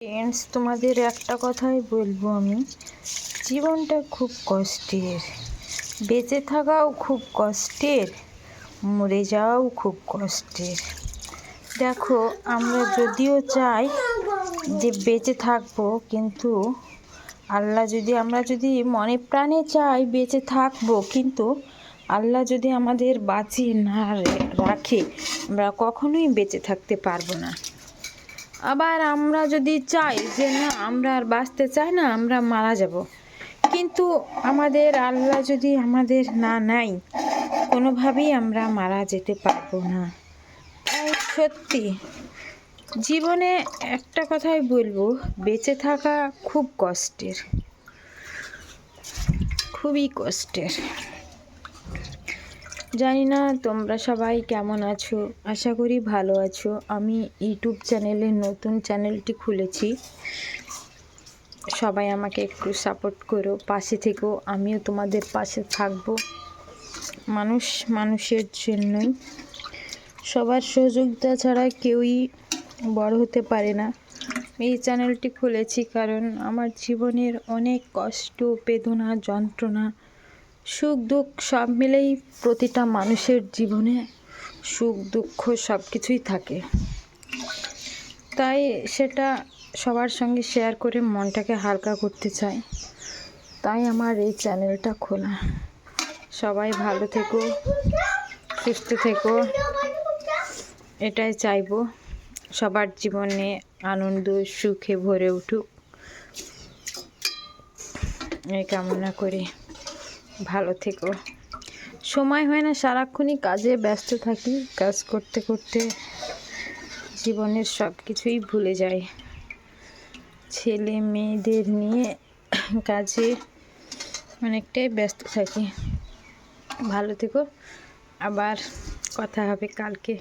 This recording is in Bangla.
ফ্রেন্ডস, তোমাদের একটা কথাই বলবো আমি, জীবনটা খুব কষ্টের, বেঁচে থাকাও খুব কষ্টের, মরে যাওয়াও খুব কষ্টের। দেখো, আমরা যদিও চাই যে বেঁচে থাকবো, কিন্তু আমরা যদি মনে প্রাণে চাই বেঁচে থাকবো, কিন্তু আল্লাহ যদি আমাদের বাঁচিয়ে না রাখে, আমরা কখনোই বেঁচে থাকতে পারবো না। আবার আমরা যদি চাই যে না, আমরা আর বাঁচতে চাই না, আমরা মারা যাব, কিন্তু আমাদের আল্লাহ যদি আমাদের না নেয়, কোনোভাবেই আমরা মারা যেতে পারবো না। তাই সত্যি জীবনে একটা কথাই বলবো, বেঁচে থাকা খুব কষ্টের, খুবই কষ্টের। জানি না তোমরা সবাই কেমন আছো, আশা করি ভালো আছো। আমি ইউটিউব চ্যানেলে নতুন চ্যানেলটি খুলেছি, সবাই আমাকে একটু সাপোর্ট করো, পাশে থেকো, আমিও তোমাদের পাশে থাকবো। মানুষ মানুষের জন্যই, সবার সহযোগিতা ছাড়া কেউই বড় হতে পারে না। এই চ্যানেলটি খুলেছি কারণ আমার জীবনের অনেক কষ্ট, বেদনা, যন্ত্রণা, সুখ দুঃখ সব মিলেই প্রতিটা মানুষের জীবনে সুখ দুঃখ সব কিছুই থাকে। তাই সেটা সবার সঙ্গে শেয়ার করে মনটাকে হালকা করতে চাই, তাই আমার এই চ্যানেলটা খোলা। সবাই ভালো থেকো, সুস্থ থেকো, এটাই চাইবো। সবার জীবনে আনন্দ সুখে ভরে উঠুক, এই কামনা করি। ভালো থেকো। সময় হয় না, সারাক্ষণই কাজে ব্যস্ত থাকি, কাজ করতে করতে জীবনের সব কিছুই ভুলে যাই। ছেলে মেয়েদের নিয়ে কাজে অনেকটাই ব্যস্ত থাকি। ভালো থেকো, আবার কথা হবে কালকে।